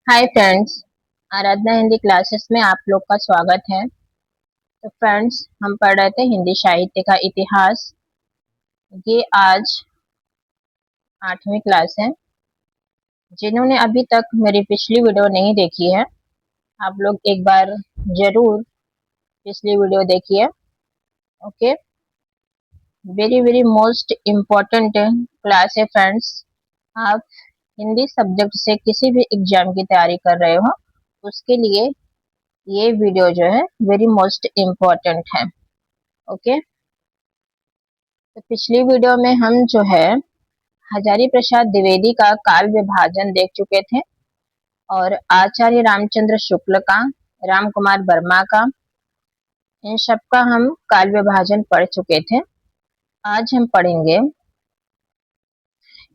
हाय friends. Aradhana Hindi classes में आप लोग का स्वागत है। तो फ्रेंड्स, हम पढ़ रहे थे हिंदी साहित्य का इतिहास। ये आज 8वीं क्लास है। जिन्होंने अभी तक मेरी पिछली वीडियो नहीं देखी है, आप लोग एक बार जरूर पिछली वीडियो देखिए। Okay, very very most important class है फ्रेंड्स। आप हिंदी सब्जेक्ट से किसी भी एग्जाम की तैयारी कर रहे हो, उसके लिए ये वीडियो जो है वेरी मोस्ट इम्पोर्टेंट है। ओके, तो पिछली वीडियो में हम जो है हजारी प्रसाद द्विवेदी का काल विभाजन देख चुके थे और आचार्य रामचंद्र शुक्ल का, राम कुमार वर्मा का, इन सब का हम काल विभाजन पढ़ चुके थे। आज हम पढ़ेंगे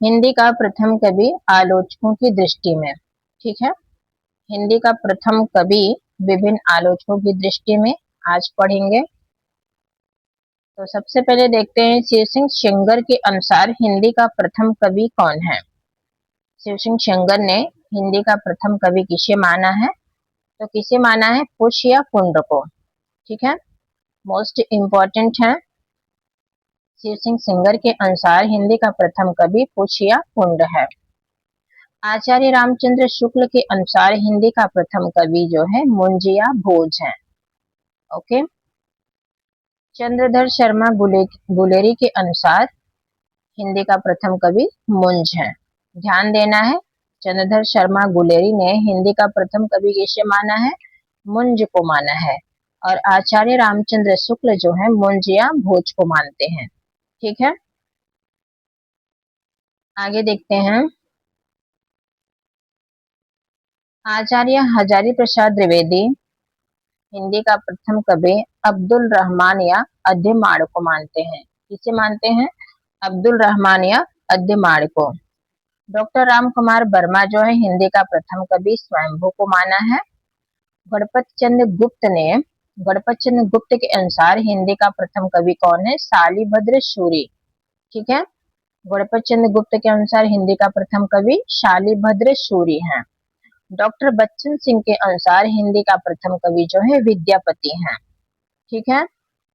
हिंदी का प्रथम कवि आलोचकों की दृष्टि में। ठीक है, हिंदी का प्रथम कवि विभिन्न आलोचकों की दृष्टि में आज पढ़ेंगे। तो सबसे पहले देखते हैं शिव सिंह सेंगर के अनुसार हिंदी का प्रथम कवि कौन है। शिव सिंह सेंगर ने हिंदी का प्रथम कवि किसे माना है? तो किसे माना है? पुष्य या पुंड्र को। ठीक है, मोस्ट इम्पोर्टेंट है। शिव सिंह सेंगर के अनुसार हिंदी का प्रथम कवि पुष्य या पुंड्र है। आचार्य रामचंद्र शुक्ल के अनुसार हिंदी का प्रथम कवि जो है मुंज या भोज है। ओके, चंद्रधर शर्मा गुलेरी के अनुसार हिंदी का प्रथम कवि मुंज है। ध्यान देना है, चंद्रधर शर्मा गुलेरी ने हिंदी का प्रथम कवि किसे माना है? मुंज को माना है। और आचार्य रामचंद्र शुक्ल जो है मुंज या भोज को मानते हैं। ठीक है, आगे देखते हैं। आचार्य हजारी प्रसाद द्विवेदी हिंदी का प्रथम कवि अब्दुल रहमान या अद्यमाण को मानते हैं। किसे मानते हैं? अब्दुल रहमान या अद्यमाण को। डॉक्टर राम कुमार वर्मा जो है हिंदी का प्रथम कवि स्वयंभू को माना है। गणपत चंद्र गुप्त के अनुसार हिंदी का प्रथम कवि कौन है? शालिभद्र सूरी। ठीक है, गणपत चंद्र गुप्त के अनुसार हिंदी का प्रथम कवि शालिभद्र सूरी है। डॉक्टर बच्चन सिंह के अनुसार हिंदी का प्रथम कवि जो है विद्यापति हैं। ठीक है,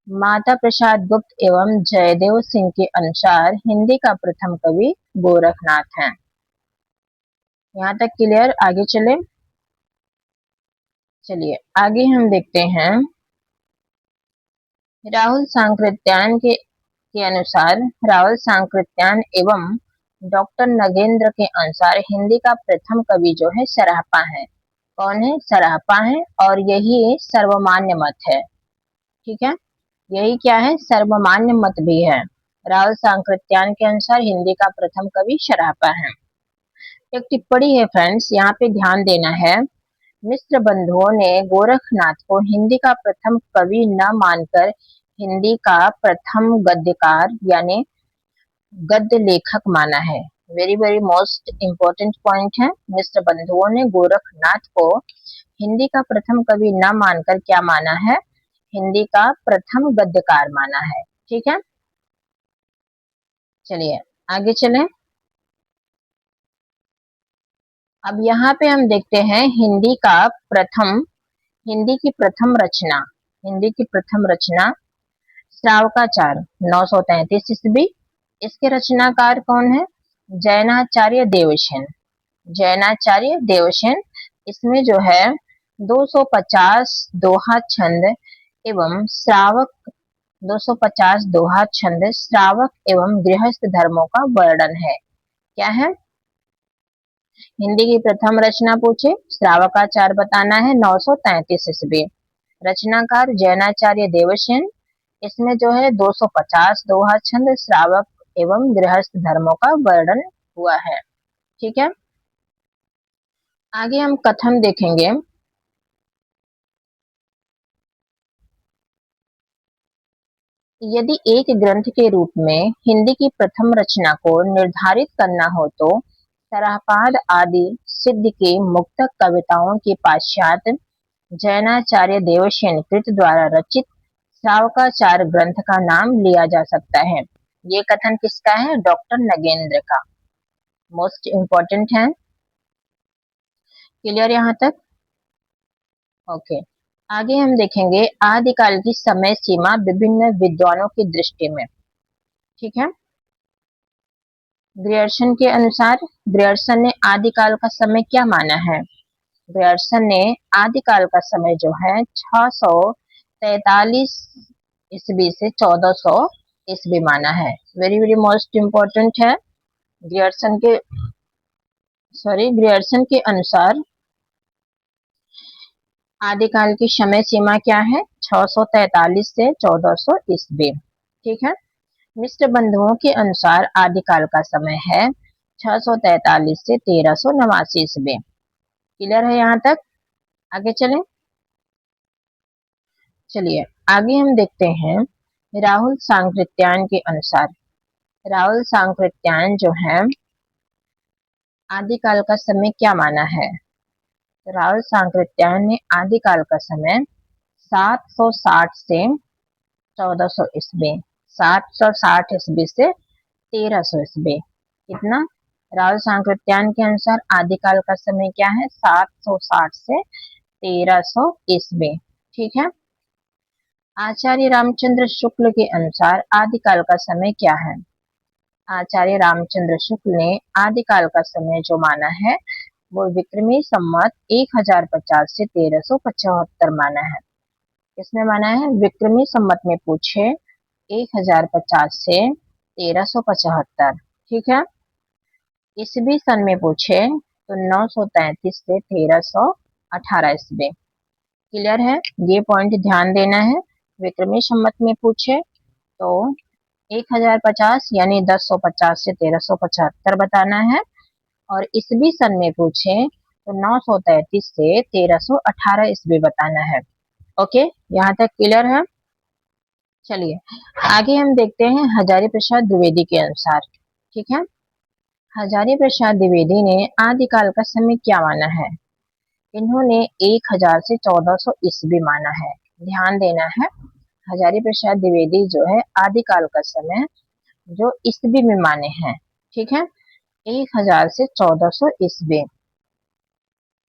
माता प्रसाद गुप्त एवं जयदेव सिंह के अनुसार हिंदी का प्रथम कवि गोरखनाथ हैं। यहाँ तक क्लियर? आगे चलिए आगे हम देखते हैं। राहुल सांकृत्यायन के अनुसार, राहुल सांकृत्यायन एवं डॉक्टर नगेंद्र के अनुसार हिंदी का प्रथम कवि जो है सराहपा है। कौन है? सराहपा है, और यही सर्वमान्य मत है। ठीक है, यही क्या है? सर्वमान्य मत भी है। राहुल सांकृत्यायन के अनुसार हिंदी का प्रथम कवि सराहपा है। एक टिप्पणी है फ्रेंड्स, यहाँ पे ध्यान देना है। मिश्र बंधुओं ने गोरखनाथ को हिंदी का प्रथम कवि न मानकर हिंदी का प्रथम गद्यकार यानी गद्य लेखक माना है। Very very most important point है। मिश्र बंधुओं ने गोरखनाथ को हिंदी का प्रथम कवि न मानकर क्या माना है? हिंदी का प्रथम गद्यकार माना है। ठीक है, चलिए आगे चलें। अब यहाँ पे हम देखते हैं हिंदी की प्रथम रचना। हिंदी की प्रथम रचना श्रावकाचार 933 ईस्वी। इसके रचनाकार कौन है? जैनाचार्य देवसेन। जैनाचार्य देवसेन। इसमें जो है 250 दोहा छंद एवं श्रावक 250 दोहा छंद श्रावक एवं गृहस्थ धर्मों का वर्णन है। क्या है? हिंदी की प्रथम रचना पूछे, श्रावकाचार बताना है 933 ईस्वी। रचनाकार जैनाचार्य देवसेन। इसमें जो है 250 दोहा छंद श्रावक एवं गृहस्थ धर्मों का वर्णन हुआ है। ठीक है, आगे हम कथन देखेंगे। यदि एक ग्रंथ के रूप में हिंदी की प्रथम रचना को निर्धारित करना हो तो सराहपाद आदि सिद्ध के मुक्तक कविताओं के पश्चात जैनाचार्य देवसेन कृत द्वारा रचित श्रावकाचार ग्रंथ का नाम लिया जा सकता है। ये कथन किसका है? डॉक्टर नगेंद्र का। मोस्ट इम्पोर्टेंट है। क्लियर यहाँ तक? ओके। आगे हम देखेंगे आदिकाल की समय सीमा विभिन्न विद्वानों की दृष्टि में। ठीक है। ग्रियर्सन के अनुसार ग्रियर्सन ने आदिकाल का समय क्या माना है? ग्रियर्सन ने आदिकाल का समय जो है 643 ईस्वी से 1400 ईस्वी माना है। वेरी वेरी मोस्ट इम्पोर्टेंट है। ग्रियर्सन के अनुसार आदिकाल की समय सीमा क्या है? 643 से 1400 ईस्वी। ठीक है। मिश्र बंधुओं के अनुसार आदिकाल का समय है 643 से 1389 ईस्वी। क्लियर है यहाँ तक? आगे चलें। चलिए आगे हम देखते हैं राहुल सांकृत्यायन के अनुसार। राहुल सांकृत्यायन जो है आदिकाल का समय क्या माना है? राहुल सांकृत्यायन ने आदिकाल का समय 760 से 1400 ईस्वी, 760 ईस्वी से 1300 ईस्वी। कितना? राहुल सांकृत्यायन के अनुसार आदिकाल का समय क्या है? 760 से 1300 ईस्वी। ठीक है। आचार्य रामचंद्र शुक्ल के अनुसार आदिकाल का समय क्या है? आचार्य रामचंद्र शुक्ल ने आदिकाल का समय जो माना है वो विक्रमी संवत 1050 से 1375 माना है। किसमें माना है? विक्रमी संवत में पूछे 1050 से 1375। ठीक है। ईस्वी सन में पूछे तो 933 से 1318 ईस्वी। क्लियर है? ये पॉइंट ध्यान देना है। विक्रमी संवत में पूछे तो 1050 यानी 1050 से 1375 बताना है, और ईस्वी सन में पूछे तो 933 से 1318 ईस्वी बताना है। ओके, यहाँ तक क्लियर है? चलिए आगे हम देखते हैं हजारी प्रसाद द्विवेदी के अनुसार। ठीक है। हजारी प्रसाद द्विवेदी ने आदिकाल का समय क्या माना है? इन्होंने 1000 से 1400 ईस्वी माना है। ध्यान देना है। हजारी प्रसाद द्विवेदी जो है आदिकाल का समय जो ईस्वी में माने हैं। ठीक है। 1000 से 1400 ईस्वी।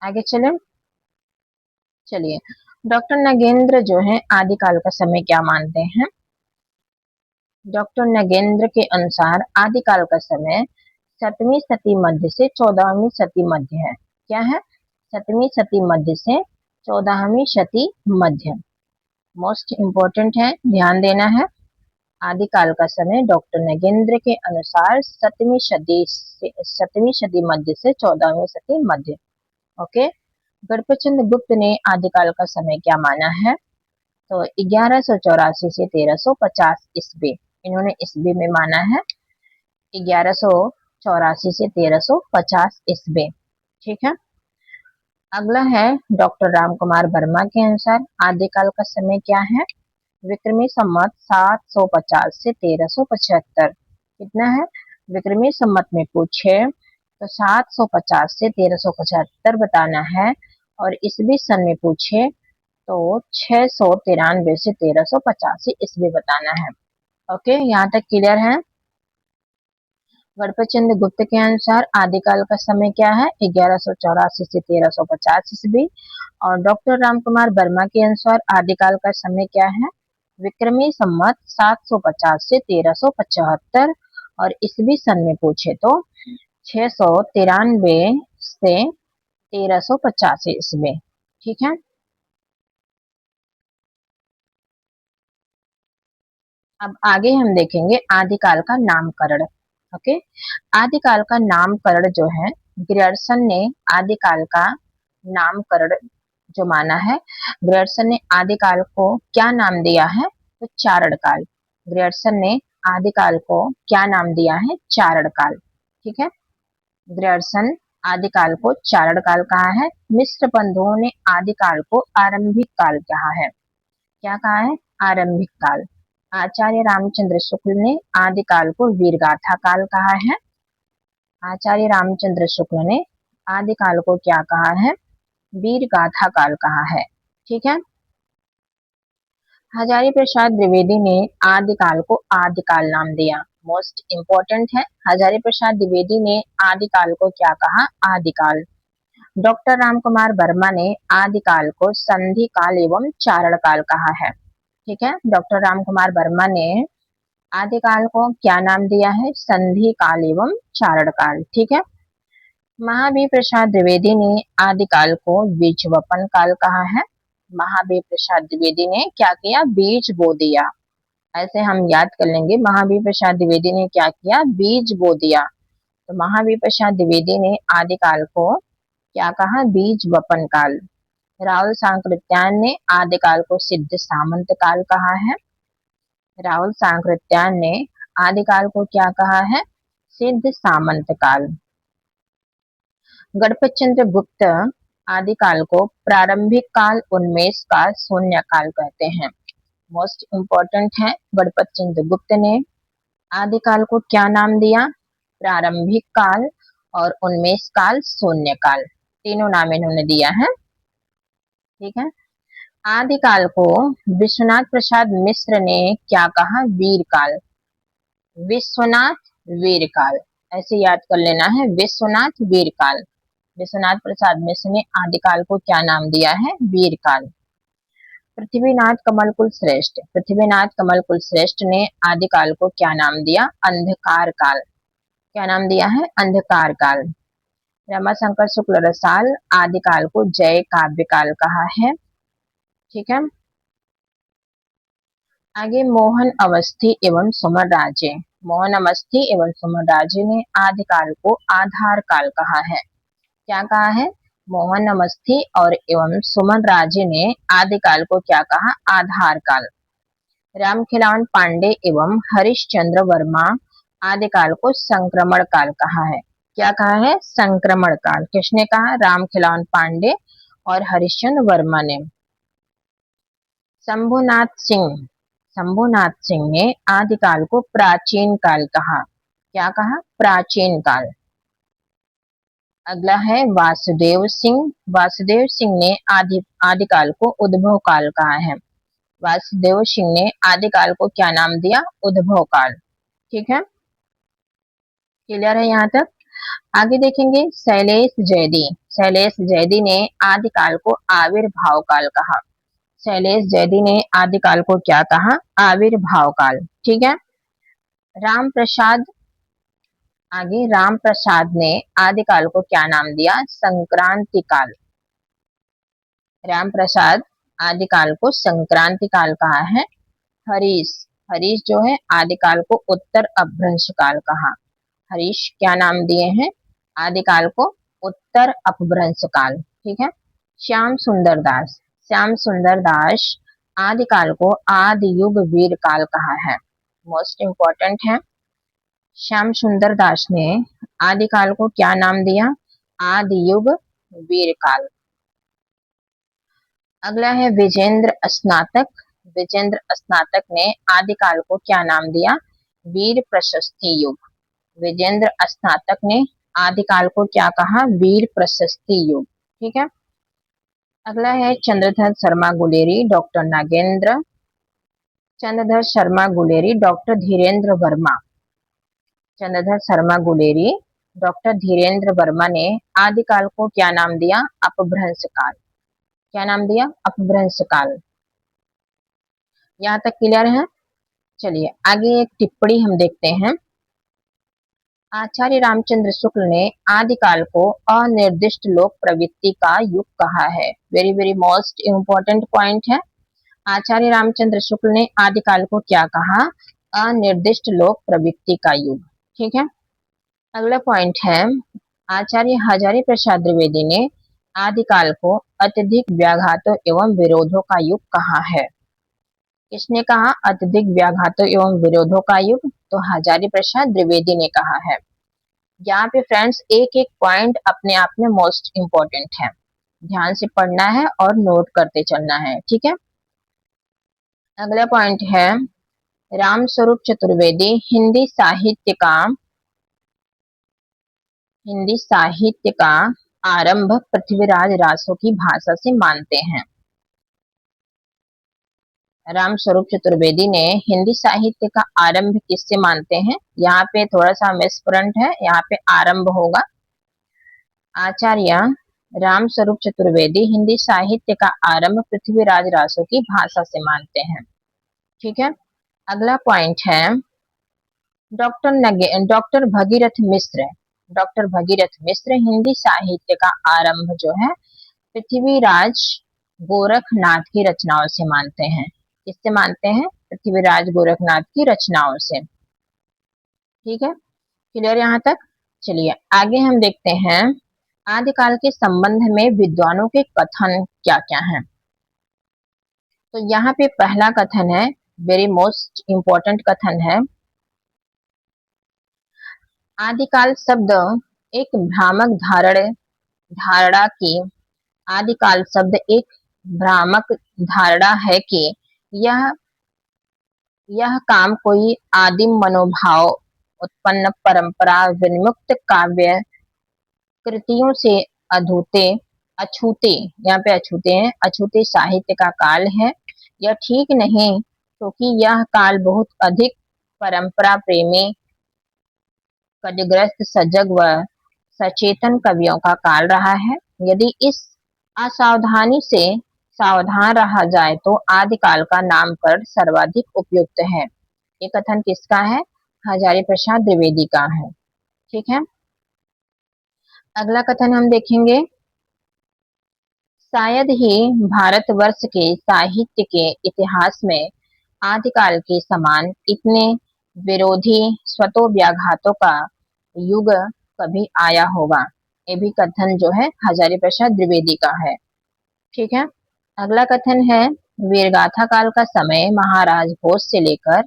आगे चलें। चलिए डॉक्टर नगेंद्र जो है आदिकाल का समय क्या मानते हैं? डॉक्टर नगेंद्र के अनुसार आदिकाल का समय 7वीं शती मध्य से 14वीं शती मध्य है। क्या है? 7वीं शती मध्य से 14वीं शती मध्य। मोस्ट इम्पोर्टेंट है, ध्यान देना है। आदिकाल का समय डॉक्टर नगेंद्र के अनुसार 7वीं शती मध्य से 14वीं शती मध्य। ओके। गणपतचंद्र गुप्त ने आदिकाल का समय क्या माना है? तो 1184 से 1350 ईस्वी। इन्होंने ईस्वी में माना है 1184 से 1350 ईस्वी। ठीक है। अगला है डॉक्टर राम कुमार वर्मा के अनुसार आदिकाल का समय क्या है? विक्रमी संवत 750 से 1375। कितना है? विक्रमी संवत में पूछे तो 750 से 1375 बताना है, और ईस्वी सन में पूछे तो 693 से 1385 ईस्वी बताना है। ओके, यहाँ तक क्लियर है? गणपतचंद्र गुप्त के अनुसार आदिकाल का समय क्या है? 1184 से 1350 ईस्वी। और डॉक्टर राम कुमार वर्मा के अनुसार आदिकाल का समय क्या है? विक्रमी संवत 750 से 1375, और ईस्वी सन में पूछे तो 693 से 1385 ईस्वी। ठीक है। अब आगे हम देखेंगे आदिकाल का नामकरण। ओके। आदिकाल का नामकरण जो है ग्रियर्सन ने आदिकाल का नामकरण जो माना है, ग्रियर्सन ने आदिकाल को क्या नाम दिया है? तो चारण काल। ग्रियर्सन ने आदिकाल को क्या नाम दिया है? चारण काल। ठीक है। ग्रियर्सन आदिकाल को चारण काल कहा है। मिश्र बंधुओं ने आदिकाल को आरंभिक काल कहा है। क्या कहा है? आरंभिक काल। आचार्य रामचंद्र शुक्ल ने आदिकाल को वीरगाथा काल कहा है। आचार्य रामचंद्र शुक्ल ने आदिकाल को क्या कहा है? वीरगाथा काल कहा है। ठीक है। हजारी प्रसाद द्विवेदी ने आदिकाल को आदिकाल नाम दिया। मोस्ट इंपोर्टेंट है। हजारी प्रसाद द्विवेदी ने आदिकाल को क्या कहा? आदिकाल। डॉक्टर राम कुमार वर्मा ने आदिकाल को संधि काल एवं चारण काल कहा है। ठीक है, डॉक्टर राम कुमार वर्मा ने आदिकाल को क्या नाम दिया है? संधि काल एवं चारण काल। ठीक है। महावीर प्रसाद द्विवेदी ने आदिकाल को बीज वपन काल कहा है। महावीर प्रसाद द्विवेदी ने क्या किया? बीज बो दिया। ऐसे हम याद कर लेंगे, महावीर प्रसाद द्विवेदी ने क्या किया? बीज बो दिया। तो महावीर प्रसाद द्विवेदी ने आदिकाल को क्या कहा? बीज वपन काल। राहुल सांकृत्यायन ने आदिकाल को सिद्ध सामंत काल कहा है। राहुल सांकृत्यायन ने आदिकाल को क्या कहा है? सिद्ध सामंत काल। गणपत चंद्र गुप्त आदिकाल को प्रारंभिक काल, उन्मेष काल, शून्य काल कहते हैं। मोस्ट इंपॉर्टेंट है, गणपत चंद्र गुप्त ने आदिकाल को क्या नाम दिया? प्रारंभिक काल और उन्मेष काल, शून्य काल, तीनों नाम इन्होंने दिया है। ठीक है। आदिकाल को विश्वनाथ प्रसाद मिश्र ने क्या कहा? वीर काल। विश्वनाथ वीर काल, ऐसे याद कर लेना है, विश्वनाथ वीर काल। विश्वनाथ प्रसाद मिश्र ने आदिकाल को क्या नाम दिया है? वीर काल। पृथ्वीनाथ कमलकुल श्रेष्ठ, पृथ्वीनाथ कमलकुल श्रेष्ठ ने आदिकाल को क्या नाम दिया? अंधकार काल। क्या नाम दिया है? अंधकार काल। रमाशंकर शुक्ल रसाल आदिकाल को जय काव्य काल कहा है। ठीक है। आगे मोहन अवस्थी एवं सुमन राजे, मोहन अवस्थी एवं सुमन राजे ने आदिकाल को आधार काल कहा है। क्या कहा है? मोहन अवस्थी और एवं सुमन राजे ने आदिकाल को क्या कहा? आधार काल। रामखिलावन पांडे एवं हरिश्चंद्र वर्मा आदिकाल को संक्रमण काल कहा है। क्या कहा है? संक्रमण काल। किसने कहा? रामखिलावन पांडे और हरिश्चंद्र वर्मा ने। शंभुनाथ सिंह ने आदिकाल को प्राचीन काल कहा। क्या कहा? प्राचीन काल। अगला है वासुदेव सिंह ने आदिकाल को उद्भव काल कहा है। वासुदेव सिंह ने आदिकाल को क्या नाम दिया? उद्भव काल। ठीक है, क्लियर है यहाँ तक? आगे देखेंगे शैलेश जैदी ने आदिकाल को आविर्भाव काल कहा। शैलेश जैदी ने आदिकाल को क्या कहा? आविर्भाव काल। ठीक है। राम प्रसाद ने आदिकाल को क्या नाम दिया? संक्रांति काल। राम प्रसाद आदिकाल को संक्रांति काल कहा है। हरीश जो है आदिकाल को उत्तर अपभ्रंश काल कहा। हरीश क्या नाम दिए हैं? आदिकाल को उत्तर अपभ्रंश काल। ठीक है। श्याम सुंदर दास आदिकाल को आदि युग वीर काल कहा है। मोस्ट इंपॉर्टेंट है। श्याम सुंदर दास ने आदिकाल को क्या नाम दिया? आदि युग वीर काल। अगला है विजेंद्र स्नातक ने आदिकाल को क्या नाम दिया? वीर प्रशस्ति युग। विजेंद्र स्नातक ने आदिकाल को क्या कहा? वीर प्रशस्ति युग। ठीक है। अगला है Chandradhar Sharma Guleri, doctor Nagendra, Chandradhar Sharma Guleri, doctor Dhirendra Verma. Chandradhar Sharma Guleri, doctor Dhirendra Verma ने आदिकाल को क्या नाम दिया? अपभ्रंश काल। क्या नाम दिया? अपभ्रंश काल। यहाँ तक क्लियर है? चलिए आगे एक टिप्पणी हम देखते हैं। आचार्य रामचंद्र शुक्ल ने आदिकाल को अनिर्दिष्ट लोक प्रवृत्ति का युग कहा है। Very very most important point है। आचार्य रामचंद्र शुक्ल ने आदिकाल को क्या कहा? अनिर्दिष्ट लोक प्रवृत्ति का युग। ठीक है। अगला पॉइंट है, आचार्य हजारी प्रसाद द्विवेदी ने आदिकाल को अत्यधिक व्याघातों एवं विरोधों का युग कहा है। किसने कहा? अत्यधिक व्याघातों एवं विरोधों का युग। तो हजारी प्रसाद द्विवेदी ने कहा है। यहाँ पे फ्रेंड्स एक एक पॉइंट अपने आप में मोस्ट इम्पोर्टेंट है, ध्यान से पढ़ना है और नोट करते चलना है। ठीक है। अगला पॉइंट है, रामस्वरूप चतुर्वेदी हिंदी साहित्य का आरंभ पृथ्वीराज रासो की भाषा से मानते हैं। रामस्वरूप चतुर्वेदी ने हिंदी साहित्य का आरंभ किससे मानते हैं? यहाँ पे थोड़ा सा मिसप्रिंट है, यहाँ पे आरंभ होगा। आचार्य राम स्वरूप चतुर्वेदी हिंदी साहित्य का आरंभ पृथ्वीराज रासो की भाषा से मानते हैं। ठीक है। अगला पॉइंट है डॉक्टर भगीरथ मिश्र। डॉक्टर भगीरथ मिश्र हिंदी साहित्य का आरंभ जो है पृथ्वीराज गोरखनाथ की रचनाओं से मानते हैं। किससे मानते हैं? पृथ्वीराज गोरखनाथ की रचनाओं से। ठीक है, क्लियर यहाँ तक? चलिए आगे हम देखते हैं आदिकाल के संबंध में विद्वानों के कथन क्या क्या हैं। तो यहाँ पे पहला कथन है, वेरी मोस्ट इंपॉर्टेंट कथन है, आदिकाल शब्द एक भ्रामक धारणा की आदिकाल शब्द एक भ्रामक धारणा है कि यह यह काम कोई आदिम मनोभाव उत्पन्न परंपरा विनिमुक्त काव्य कृतियों से अधूते अछूते, यहाँ पे अछूते हैं, अछूते साहित्य का काल है। यह ठीक नहीं क्योंकि यह काल बहुत अधिक परंपरा प्रेमी कजग्रस्त सजग व सचेतन कवियों का काल रहा है। यदि इस असावधानी से सावधान रहा जाए तो आदिकाल का नामकरण सर्वाधिक उपयुक्त है। ये कथन किसका है? हजारी प्रसाद द्विवेदी का है। ठीक है, अगला कथन हम देखेंगे, शायद ही भारतवर्ष के साहित्य के इतिहास में आदिकाल के समान इतने विरोधी स्वतोव्याघातों का युग कभी आया होगा। ये भी कथन जो है हजारी प्रसाद द्विवेदी का है। ठीक है, अगला कथन है, वीरगाथा काल का समय महाराज भोज से लेकर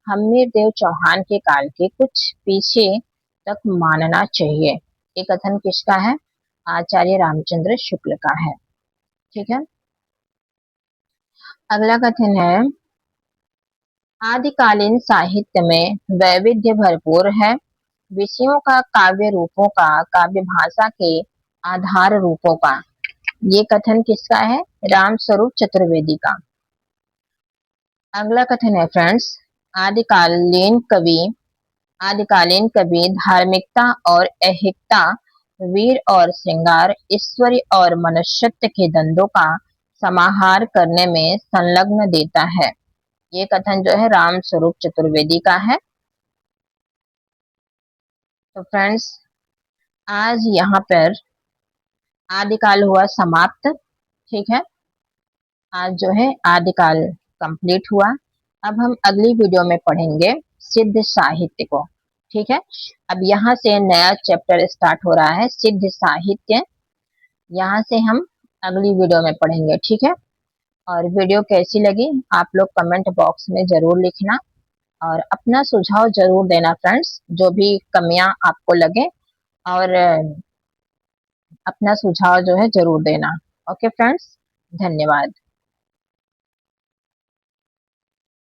हम्मीर देव चौहान के काल के कुछ पीछे तक मानना चाहिए। ये कथन किसका है? आचार्य रामचंद्र शुक्ल का है। ठीक है, अगला कथन है, आदिकालीन साहित्य में वैविध्य भरपूर है। विषयों का, काव्य रूपों का, काव्य भाषा के आधार रूपों का। ये कथन किसका है? राम स्वरूप चतुर्वेदी का। अगला कथन है फ्रेंड्स, आदिकालीन कवि धार्मिकता और ऐहिकता, वीर और श्रृंगार, ईश्वरी और मनुष्यत्व के द्वंद्वों का समाहार करने में संलग्न देता है। ये कथन जो है राम स्वरूप चतुर्वेदी का है। तो फ्रेंड्स आज यहाँ पर आदिकाल हुआ समाप्त। ठीक है, आज जो है आदिकाल कंप्लीट हुआ। अब हम अगली वीडियो में पढ़ेंगे सिद्ध साहित्य को। ठीक है, अब यहाँ से नया चैप्टर स्टार्ट हो रहा है, सिद्ध साहित्य। यहाँ से हम अगली वीडियो में पढ़ेंगे। ठीक है, और वीडियो कैसी लगी आप लोग कमेंट बॉक्स में जरूर लिखना और अपना सुझाव जरूर देना फ्रेंड्स, जो भी कमियां आपको लगे, और अपना सुझाव जो है जरूर देना। ओके फ्रेंड्स, धन्यवाद।